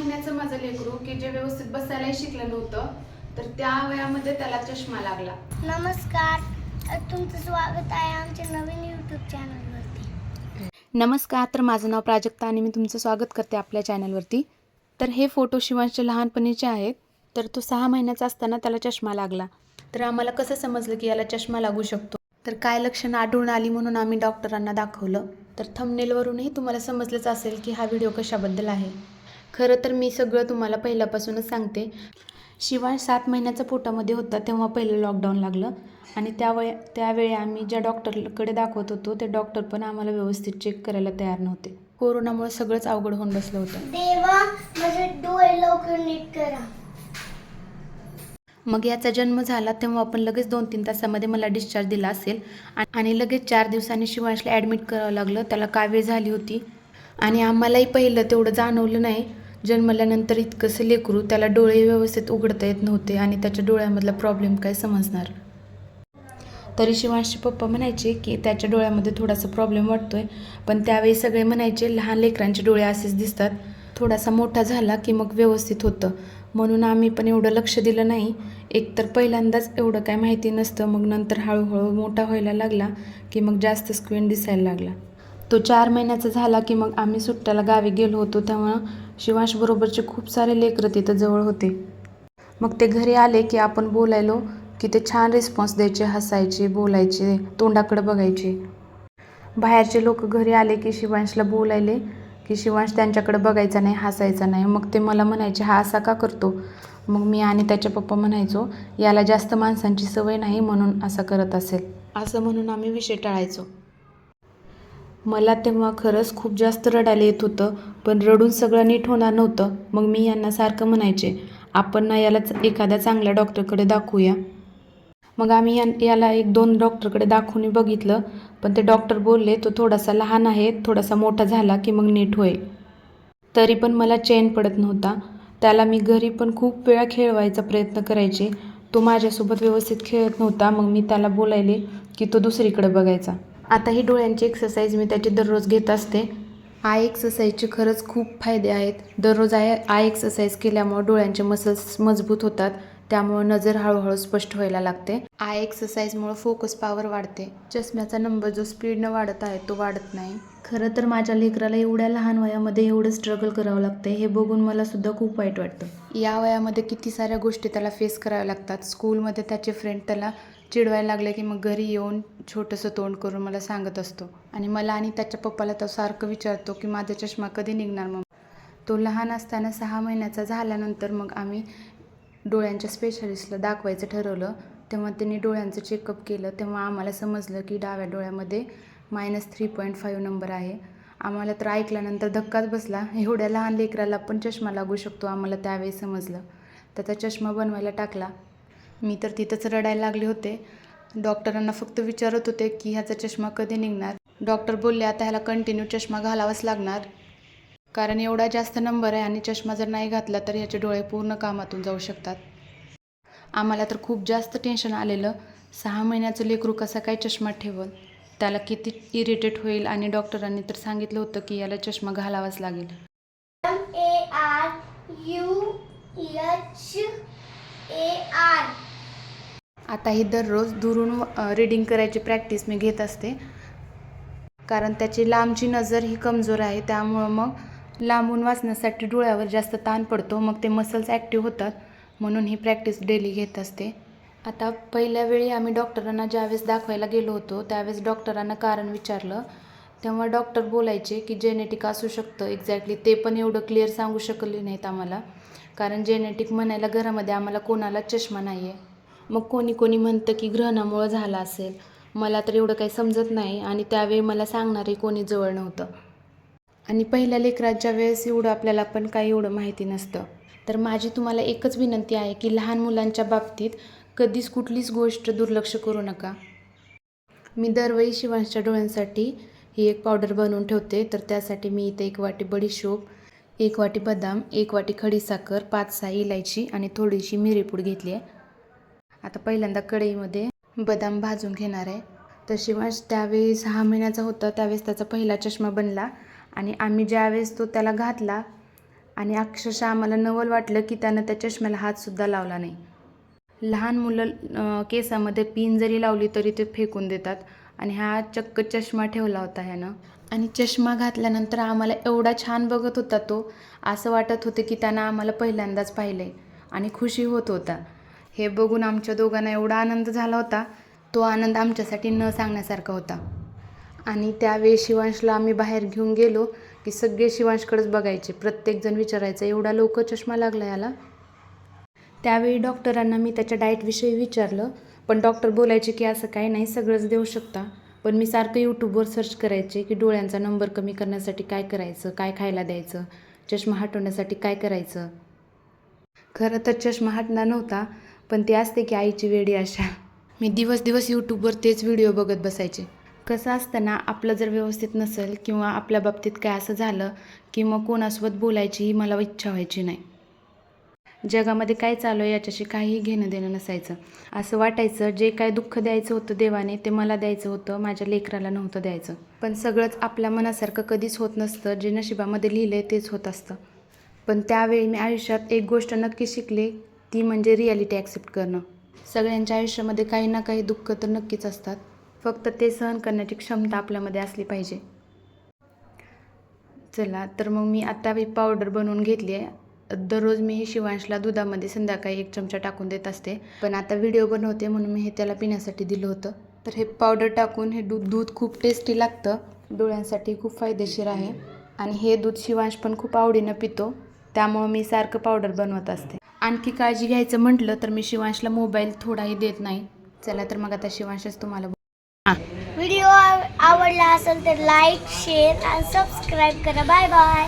महिन्याचं माझं लेकरू की जे व्यवस्थित बसायलाही शिकलं नव्हतं, तर त्या वयामध्ये त्याला चष्मा लागला. नमस्कार, तुमचं स्वागत आहे आमच्या नवीन यूट्यूब चॅनलवरती. नमस्कार, तर माझं नाव प्राजक्ता आणि मी तुमचं स्वागत करते आपल्या चॅनलवरती. तर हे फोटो शिवांशच्या लहानपणीचे आहेत. तर तो 6 महिन्याचा असताना त्याला चष्मा लागला. तर आम्हाला कसं समजलं की याला चष्मा लागू शकतो, तर काय लक्षणं आढळून आली म्हणून आम्ही डॉक्टरांना दाखवलं. तर थंबनेलवरूनही तुम्हाला समजलंच असेल की हा व्हिडिओ कशाबद्दल आहे. खरं तर मी सगळं तुम्हाला पहिल्यापासूनच सांगते. शिवांश 7 महिन्याचा पोटामध्ये होता तेव्हा पहिलं लॉकडाऊन लागलं आणि त्यावेळी आम्ही ज्या डॉक्टरकडे दाखवत होतो ते डॉक्टर पण आम्हाला व्यवस्थित चेक करायला तयार नव्हते. कोरोनामुळे सगळंच अवघड होऊन बसलं होतं. देवा, माझे डोळे लवकर नीट करा. मग याचा जन्म झाला तेव्हा आपण लगेच 2-3 तासामध्ये मला डिस्चार्ज दिला असेल आणि लगेच 4 दिवसांनी शिवांशला ॲडमिट करावं लागलं. त्याला कावीळ झाली होती आणि आम्हालाही पहिलं तेवढं जाणवलं नाही. जन्मल्यानंतर इतकंसं लेकरू, त्याला डोळे व्यवस्थित उघडता येत नव्हते आणि त्याच्या डोळ्यामधला प्रॉब्लेम काय समजणार. तरी शिवांशचे पप्पा म्हणायचे की त्याच्या डोळ्यामध्ये थोडासा प्रॉब्लेम वाटतोय, पण त्यावेळी सगळे म्हणायचे लहान लेकरांचे डोळे असेच दिसतात, थोडासा मोठा झाला की मग व्यवस्थित होतं. म्हणून आम्ही पण एवढं लक्ष दिलं नाही. एकतर पहिल्यांदाच एवढं काय माहिती नसतं, मग नंतर हळूहळू मोठा व्हायला लागला की मग जास्त स्क्रीन दिसायला लागला. तो 4 महिन्याचा झाला की मग आम्ही सुट्ट्याला गावी गेलो होतो, तेव्हा शिवांशबरोबरचे खूप सारे लेकरं तिथं जवळ होते. मग ते घरी आले की आपण बोलायलो की ते छान रिस्पॉन्स द्यायचे, हसायचे, बोलायचे, तोंडाकडे बघायचे. बाहेरचे लोक घरी आले की शिवांशला बोलायले की शिवांश त्यांच्याकडे बघायचा नाही, हसायचा नाही. मग ते मला म्हणायचे हा असा का करतो. मग मी आणि त्याचे पप्पा म्हणायचो याला जास्त माणसांची सवय नाही म्हणून असं करत असेल, असं म्हणून आम्ही विषय टाळायचो. मला तेव्हा खरंच खूप जास्त रडायला येत होतं, पण रडून सगळं नीट होणार नव्हतं. मग मी यांना सारखं म्हणायचे आपण ना याला एखाद्या चांगल्या डॉक्टरकडे दाखवूया. मग आम्ही याला 1-2 डॉक्टरकडे दाखवून बघितलं, पण ते डॉक्टर बोलले तो थोडासा लहान आहे, थोडासा मोठा झाला की मग नीट होईल. तरी पण मला चैन पडत नव्हता. त्याला मी घरी पण खूप वेळा खेळवायचा प्रयत्न करायचे. तो माझ्यासोबत व्यवस्थित खेळत नव्हता. मग मी त्याला बोलायले की तो दुसरीकडे बघायचा. आता ही डोळ्यांची एक्सरसाइज मी त्याची दररोज घेत असते. आय एक्सरसाइजचे खरंच खूप फायदे आहेत. दररोज आय एक्सरसाइज केल्यामुळे डोळ्यांचे मसल्स मजबूत होतात, त्यामुळे नजर हळूहळू स्पष्ट व्हायला लागते. आय एक्सरसाइजमुळे फोकस पॉवर वाढते. चष्म्याचा नंबर जो स्पीडनं वाढत आहे तो वाढत नाही. खरं तर माझ्या लेकराला एवढ्या लहान वयामध्ये एवढं स्ट्रगल करावं लागतं हे बघून मला सुद्धा खूप वाईट वाटतं. या वयामध्ये किती साऱ्या गोष्टी त्याला फेस कराव्या लागतात. स्कूलमध्ये त्याचे फ्रेंड त्याला चिडवायला लागले की मग घरी येऊन छोटंसं तोंड करून मला सांगत असतो आणि मला आणि त्याच्या पप्पाला तो सारखं विचारतो की माझा चष्मा कधी निघणार मग. तो लहान असताना 6 महिन्याचा झाल्यानंतर मग आम्ही डोळ्यांच्या स्पेशालिस्टला दाखवायचं ठरवलं. तेव्हा त्यांनी डोळ्यांचं चेकअप केलं. तेव्हा आम्हाला समजलं की डाव्या डोळ्यामध्ये -3.5 नंबर आहे. आम्हाला तर ऐकल्यानंतर धक्काच बसला. एवढ्या लहान लेकराला पण चष्मा लागू शकतो आम्हाला त्यावेळी समजलं. त्याचा चष्मा बनवायला टाकला. मी तर तिथंच रडायला लागले होते. डॉक्टरांना फक्त विचारत होते की ह्याचा चष्मा कधी निघणार. डॉक्टर बोलले आता ह्याला कंटिन्यू चष्मा घालावाच लागणार, कारण एवढा जास्त नंबर आहे आणि चष्मा जर नाही घातला तर ह्याचे डोळे पूर्ण कामातून जाऊ शकतात. आम्हाला तर खूप जास्त टेन्शन आलेलं. 6 महिन्याचं लेकरू कसा काय चष्मा ठेवल, त्याला किती इरिटेट होईल आणि डॉक्टरांनी तर सांगितलं होतं की याला चष्मा घालावाच लागेल. MARUHAR. आता ही दररोज दुरून रीडिंग करायची प्रॅक्टिस मी घेत असते, कारण त्याची लांबची नजर ही कमजोर आहे. त्यामुळं मग लांबून वाचण्यासाठी डोळ्यावर जास्त ताण पडतो, मग ते मसल्स ॲक्टिव्ह होतात, म्हणून ही प्रॅक्टिस डेली घेत असते. आता पहिल्या वेळी आम्ही डॉक्टरांना ज्यावेळेस दाखवायला गेलो होतो त्यावेळेस डॉक्टरांना कारण विचारलं, तेव्हा डॉक्टर बोलायचे की जेनेटिक असू शकतं. एक्झॅक्टली ते पण एवढं क्लिअर सांगू शकले नाहीत आम्हाला, कारण जेनेटिक म्हणायला घरामध्ये आम्हाला कोणाला चष्मा नाही आहे. मग कोणी म्हणतं की ग्रहणामुळं झाला असेल. मला तर एवढं काही समजत नाही आणि त्यावेळी मला सांगणारे कोणी जवळ नव्हतं. आणि पहिल्या लेकराच्या वेळेस एवढं आपल्याला पण काही एवढं माहिती नसतं. तर माझी तुम्हाला एकच विनंती आहे की लहान मुलांच्या बाबतीत कधीच कुठलीच गोष्ट दुर्लक्ष करू नका. मी दरवेळी शिवांशच्या डोळ्यांसाठी ही एक पावडर बनवून ठेवते. तर त्यासाठी मी इथे 1 वाटी बडीशोप, 1 वाटी बदाम, 1 वाटी खडीसाखर, 5-6 इलायची आणि थोडीशी मिरीपूड घेतली आहे. आता पहिल्यांदा कढईमध्ये बदाम भाजून घेणार आहे. तर शिवांश त्यावेळी 6 महिन्याचा होता, त्यावेळेस त्याचा पहिला चष्मा बनला आणि आम्ही ज्यावेळेस तो त्याला घातला आणि अक्षरशः आम्हाला नवल वाटलं की त्यानं त्या चष्म्याला हातसुद्धा लावला नाही. लहान मुलं केसामध्ये पिन जरी लावली तरी ते फेकून देतात आणि हा चक्क चष्मा ठेवला होता ह्यानं. आणि चष्मा घातल्यानंतर आम्हाला एवढा छान बघत होता तो, असं वाटत होतं की त्यानं आम्हाला पहिल्यांदाच पाहिलं आहे आणि खुशी होत होता. हे बघून आमच्या दोघांना एवढा आनंद झाला होता, तो आनंद आमच्यासाठी न सांगण्यासारखा होता. आणि त्यावेळी शिवांशला आम्ही बाहेर घेऊन गेलो की सगळे शिवांशकडेच बघायचे, प्रत्येकजण विचारायचं एवढा लवकर चष्मा लागला याला. त्यावेळी डॉक्टरांना मी त्याच्या डाएटविषयी विचारलं, पण डॉक्टर बोलायचे की असं काही नाही, सगळंच देऊ शकता. पण मी सारखं यूट्यूबवर सर्च करायचे की डोळ्यांचा नंबर कमी करण्यासाठी काय करायचं, काय खायला द्यायचं, चष्मा हटवण्यासाठी काय करायचं. खरं तर चष्मा हटणार नव्हता, पण ते असते की आईची वेडी आशा. मी दिवस यूट्यूबवर तेच व्हिडिओ बघत बसायचे. कसं असतं ना, आपलं जर व्यवस्थित नसेल किंवा आपल्या बाबतीत काय असं झालं की मग कोणासोबत बोलायची ही मला इच्छा व्हायची नाही. जगामध्ये काय चालू आहे याच्याशी काहीही घेणं देणं नसायचं. असं वाटायचं जे काय दुःख द्यायचं होतं देवाने ते मला द्यायचं होतं, माझ्या लेकराला नव्हतं द्यायचं. पण सगळंच आपल्या मनासारखं कधीच होत नसतं, जे नशिबामध्ये लिहिलं आहे तेच होत असतं. पण त्यावेळी मी आयुष्यात एक गोष्ट नक्की शिकले, ती म्हणजे रिॲलिटी ॲक्सेप्ट करणं. सगळ्यांच्या आयुष्यामध्ये काही ना काही दुःख तर नक्कीच असतात, फक्त ते सहन करण्याची क्षमता आपल्यामध्ये असली पाहिजे. चला तर मग मी आता ही पावडर बनवून घेतली आहे. दररोज मी शिवांशला दुधामध्ये संध्याकाळी 1 चमचा टाकून देत असते, पण आता व्हिडिओ बनवते म्हणून मी हे त्याला पिण्यासाठी दिलं होतं. तर हे पावडर टाकून हे दूध खूप टेस्टी लागतं, डोळ्यांसाठी खूप फायदेशीर आहे आणि हे दूध शिवांश पण खूप आवडीनं पितो, त्यामुळं मी सारखं पावडर बनवत असते. आणखी काळजी घ्यायचं म्हटलं तर मी शिवांशला मोबाईल थोडाही देत नाही. चला तर मग आता शिवांशच तुम्हाला व्हिडिओ आवडला असेल तर लाईक, शेअर आणि सबस्क्राईब करा. Bye bye.